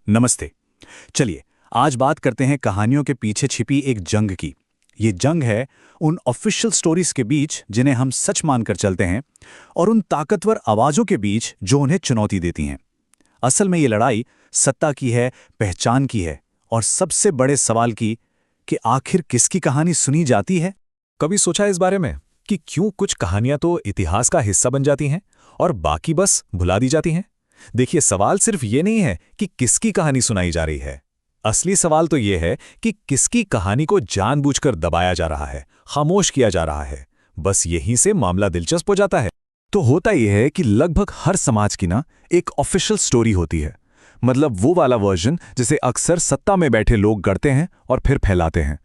नमस्ते। चलिए, आज बात करते हैं कहानियों के पीछे छिपी एक जंग की। ये जंग है उन ऑफिशियल स्टोरीज के बीच जिन्हें हम सच मानकर चलते हैं और उन ताकतवर आवाज़ों के बीच जो उन्हें चुनौती देती हैं। असल में ये लड़ाई सत्ता की है, पहचान की है और सबसे बड़े सवाल की कि आखिर किसकी कहानी सुनी जाती है। कभी सोचा इस बारे में कि क्यों कुछ कहानियां तो इतिहास का हिस्सा बन जाती हैं और बाकी बस भुला दी जाती हैं? देखिए, सवाल सिर्फ ये नहीं है कि किसकी कहानी सुनाई जा रही है। असली सवाल तो ये है कि किसकी कहानी को जानबूझकर दबाया जा रहा है, खामोश किया जा रहा है। बस यहीं से मामला दिलचस्प हो जाता है। तो होता यह है कि लगभग हर समाज की ना एक ऑफिशियल स्टोरी होती है। मतलब वो वाला वर्जन जिसे अक्सर सत्ता में बैठे लोग गढ़ते हैं और फिर फैलाते हैं।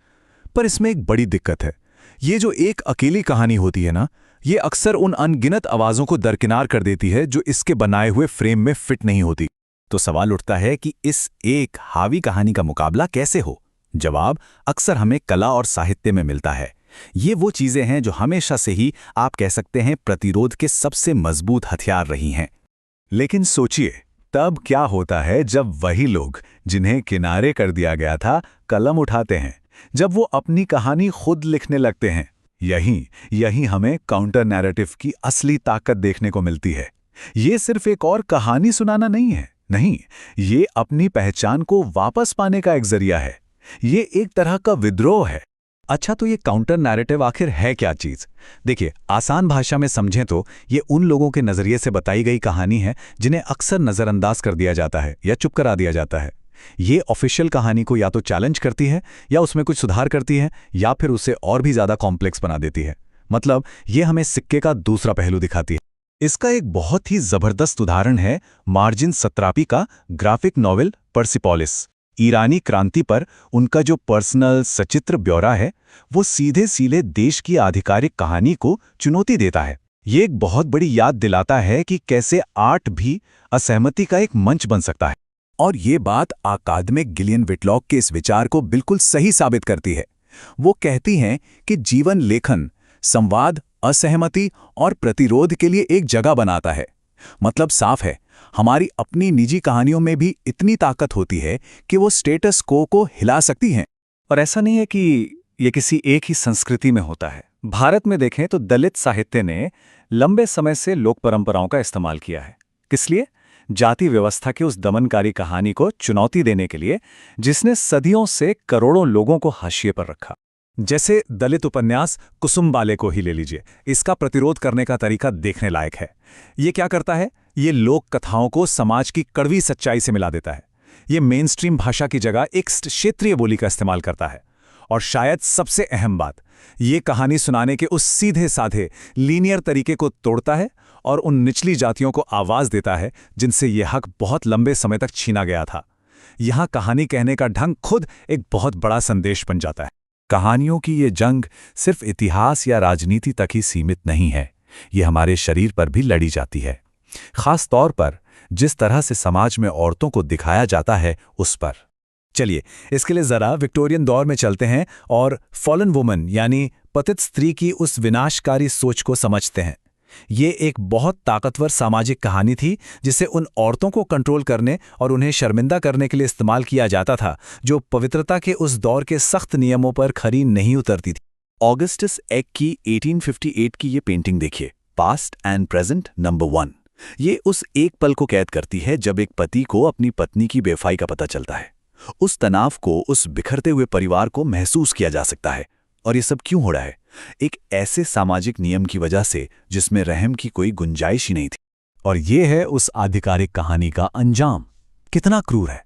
पर इसमें एक बड़ी दिक्कत है। ये जो एक अकेली कहानी होती है ना, ये अक्सर उन अनगिनत आवाज़ों को दरकिनार कर देती है जो इसके बनाए हुए फ्रेम में फिट नहीं होती। तो सवाल उठता है कि इस एक हावी कहानी का मुकाबला कैसे हो? जवाब अक्सर हमें कला और साहित्य में मिलता है। ये वो चीजें हैं जो हमेशा से ही आप कह सकते हैं प्रतिरोध के सबसे मजबूत हथियार रही हैं। लेकिन सोचिए, तब क्या होता है जब वही लोग जिन्हें किनारे कर दिया गया था कलम उठाते हैं, जब वो अपनी कहानी खुद लिखने लगते हैं। यही हमें काउंटर नैरेटिव की असली ताकत देखने को मिलती है। ये सिर्फ एक और कहानी सुनाना नहीं है, नहीं, ये अपनी पहचान को वापस पाने का एक जरिया है। ये एक तरह का विद्रोह है। अच्छा, तो ये काउंटर नैरेटिव आखिर है क्या चीज? देखिए, आसान भाषा में समझें तो ये उन लोगों के नजरिए से बताई गई कहानी है जिन्हें अक्सर नजरअंदाज कर दिया जाता है या चुप करा दिया जाता है। ये ऑफिशियल कहानी को या तो चैलेंज करती है या उसमें कुछ सुधार करती है या फिर उसे और भी ज्यादा कॉम्प्लेक्स बना देती है। मतलब ये हमें सिक्के का दूसरा पहलू दिखाती है। इसका एक बहुत ही जबरदस्त उदाहरण है मार्जिन सत्रापी का ग्राफिक नॉवेल पर्सिपोलिस। ईरानी क्रांति पर उनका जो पर्सनल सचित्र ब्यौरा है, वो सीधे सीधे देश की आधिकारिक कहानी को चुनौती देता है। ये एक बहुत बड़ी याद दिलाता है कि कैसे आर्ट भी असहमति का एक मंच बन सकता है। और ये बात अकादमिक गिलियन विटलॉक के इस विचार को बिल्कुल सही साबित करती है। वो कहती हैं कि जीवन लेखन संवाद, असहमति और प्रतिरोध के लिए एक जगह बनाता है। मतलब साफ है, हमारी अपनी निजी कहानियों में भी इतनी ताकत होती है कि वो स्टेटस को हिला सकती हैं। और ऐसा नहीं है कि ये किसी एक ही संस्कृति में होता है। भारत में देखें तो दलित साहित्य ने लंबे समय से लोक परंपराओं का इस्तेमाल किया है। किस लिए? जाति व्यवस्था की उस दमनकारी कहानी को चुनौती देने के लिए, जिसने सदियों से करोड़ों लोगों को हाशिए पर रखा। जैसे दलित उपन्यास कुसुम्बाले को ही ले लीजिए। इसका प्रतिरोध करने का तरीका देखने लायक है। ये क्या करता है? ये लोक कथाओं को समाज की कड़वी सच्चाई से मिला देता है। ये मेनस्ट्रीम भाषा की जगह एक क्षेत्रीय बोली का इस्तेमाल करता है। और शायद सबसे अहम बात, ये कहानी सुनाने के उस सीधे साधे लीनियर तरीके को तोड़ता है और उन निचली जातियों को आवाज देता है जिनसे ये हक बहुत लंबे समय तक छीना गया था। यहां कहानी कहने का ढंग खुद एक बहुत बड़ा संदेश बन जाता है। कहानियों की ये जंग सिर्फ इतिहास या राजनीति तक ही सीमित नहीं है, ये हमारे शरीर पर भी लड़ी जाती है। खास तौर पर जिस तरह से समाज में औरतों को दिखाया जाता है उस पर। चलिए, इसके लिए जरा विक्टोरियन दौर में चलते हैं और फॉलन वुमन यानी पतित स्त्री की उस विनाशकारी सोच को समझते हैं। ये एक बहुत ताकतवर सामाजिक कहानी थी जिसे उन औरतों को कंट्रोल करने और उन्हें शर्मिंदा करने के लिए इस्तेमाल किया जाता था जो पवित्रता के उस दौर के सख्त नियमों पर खरी नहीं उतरती थी। ऑगस्टस एग की 1858 की ये पेंटिंग देखिए, पास्ट एंड प्रेजेंट नंबर 1। ये उस एक पल को कैद करती है जब एक पति को अपनी पत्नी की बेवफाई का पता चलता है। उस तनाव को, उस बिखरते हुए परिवार को महसूस किया जा सकता है। और ये सब क्यों हो रहा है? एक ऐसे सामाजिक नियम की वजह से जिसमें रहम की कोई गुंजाइश ही नहीं थी। और ये है उस आधिकारिक कहानी का अंजाम। कितना क्रूर है।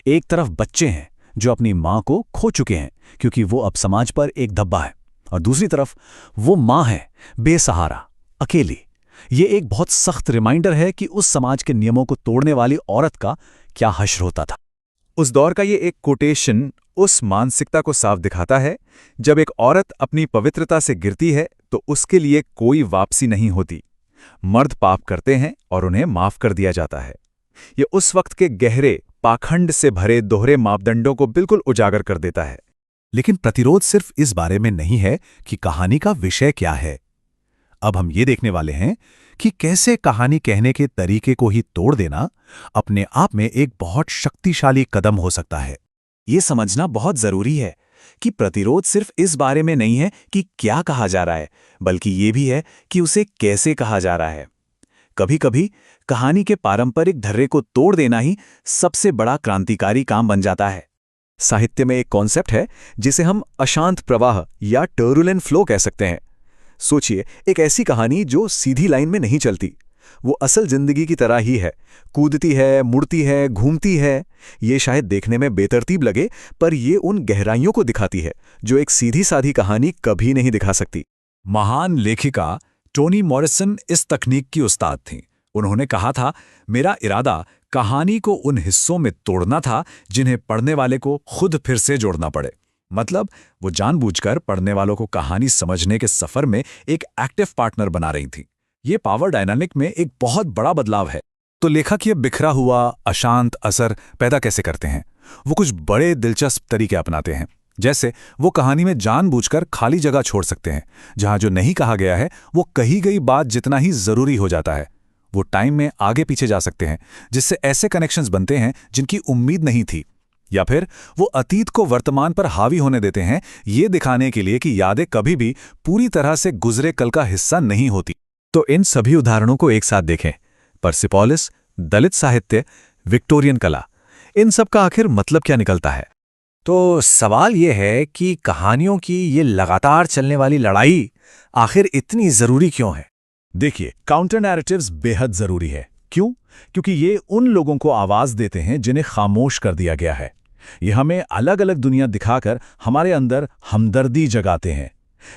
एक तरफ बच्चे हैं जो अपनी मां को खो चुके हैं क्योंकि वो अब समाज पर एक धब्बा है, और दूसरी तरफ वो मां है बेसहारा, अकेली। ये एक बहुत सख्त रिमाइंडर है कि उस समाज के नियमों को तोड़ने वाली औरत का क्या हश्र होता था। उस दौर का ये एक कोटेशन उस मानसिकता को साफ दिखाता है, जब एक औरत अपनी पवित्रता से गिरती है तो उसके लिए कोई वापसी नहीं होती। मर्द पाप करते हैं और उन्हें माफ कर दिया जाता है। ये उस वक्त के गहरे, पाखंड से भरे दोहरे मापदंडों को बिल्कुल उजागर कर देता है। लेकिन प्रतिरोध सिर्फ इस बारे में नहीं है कि कहानी का विषय क्या है। अब हम ये देखने वाले हैं कि कैसे कहानी कहने के तरीके को ही तोड़ देना अपने आप में एक बहुत शक्तिशाली कदम हो सकता है। ये समझना बहुत जरूरी है कि प्रतिरोध सिर्फ इस बारे में नहीं है कि क्या कहा जा रहा है, बल्कि ये भी है कि उसे कैसे कहा जा रहा है। कभी-कभी कहानी के पारंपरिक ढर्रे को तोड़ देना ही सबसे बड़ा क्रांतिकारी काम बन जाता है। साहित्य में एक कॉन्सेप्ट है जिसे हम अशांत प्रवाह या टर्बुलेंट फ्लो कह सकते हैं। सोचिए, एक ऐसी कहानी जो सीधी लाइन में नहीं चलती, वो असल जिंदगी की तरह ही है, कूदती है, मुड़ती है, घूमती है। ये शायद देखने में बेतरतीब लगे, पर ये उन गहराइयों को दिखाती है जो एक सीधी साधी कहानी कभी नहीं दिखा सकती। महान लेखिका टोनी मॉरिसन इस तकनीक की उस्ताद थीं। उन्होंने कहा था, मेरा इरादा कहानी को उन हिस्सों में तोड़ना था जिन्हें पढ़ने वाले को खुद फिर से जोड़ना पड़े। मतलब वो जानबूझकर पढ़ने वालों को कहानी समझने के सफर में एक एक्टिव पार्टनर बना रही थी। ये पावर डायनामिक में एक बहुत बड़ा बदलाव है। तो लेखक ये बिखरा हुआ अशांत असर पैदा कैसे करते हैं? वो कुछ बड़े दिलचस्प तरीके अपनाते हैं। जैसे वो कहानी में जानबूझकर खाली जगह छोड़ सकते हैं, जहां जो नहीं कहा गया है वो कही गई बात जितना ही जरूरी हो जाता है। वो टाइम में आगे पीछे जा सकते हैं, जिससे ऐसे कनेक्शंस बनते हैं जिनकी उम्मीद नहीं थी। या फिर वो अतीत को वर्तमान पर हावी होने देते हैं, ये दिखाने के लिए कि यादें कभी भी पूरी तरह से गुजरे कल का हिस्सा नहीं होती। तो इन सभी उदाहरणों को एक साथ देखें। पर्सिपोलिस, दलित साहित्य, विक्टोरियन कला, इन सब का आखिर मतलब क्या निकलता है? तो सवाल ये है कि कहानियों की ये लगातार चलने वाली लड़ाई आखिर इतनी जरूरी क्यों है? देखिए, काउंटर नैरेटिव्स बेहद जरूरी है। क्यों? क्योंकि ये उन लोगों को आवाज देते हैं जिन्हें खामोश कर दिया गया है। ये हमें अलग अलग दुनिया दिखाकर हमारे अंदर हमदर्दी जगाते हैं।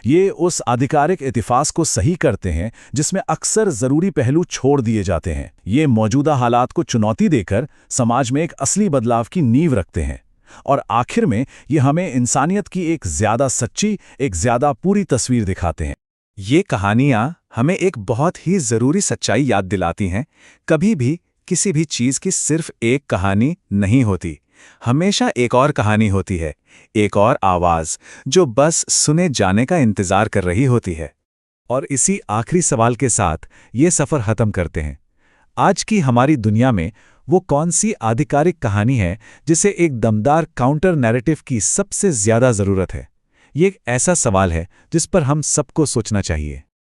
ये उस आधिकारिक इतिफास को सही करते हैं जिसमें अक्सर जरूरी पहलू छोड़ दिए जाते हैं। ये मौजूदा हालात को चुनौती देकर समाज में एक असली बदलाव की नींव रखते हैं। और आखिर में ये हमें इंसानियत की एक ज्यादा सच्ची, एक ज्यादा पूरी तस्वीर दिखाते हैं। ये कहानियां हमें एक बहुत ही जरूरी सच्चाई याद दिलाती हैं। कभी भी किसी भी चीज की सिर्फ एक कहानी नहीं होती, हमेशा एक और कहानी होती है, एक और आवाज जो बस सुने जाने का इंतजार कर रही होती है। और इसी आखिरी सवाल के साथ ये सफर खत्म करते हैं। आज की हमारी दुनिया में वो कौन सी आधिकारिक कहानी है जिसे एक दमदार काउंटर नैरेटिव की सबसे ज्यादा जरूरत है? ये एक ऐसा सवाल है जिस पर हम सबको सोचना चाहिए।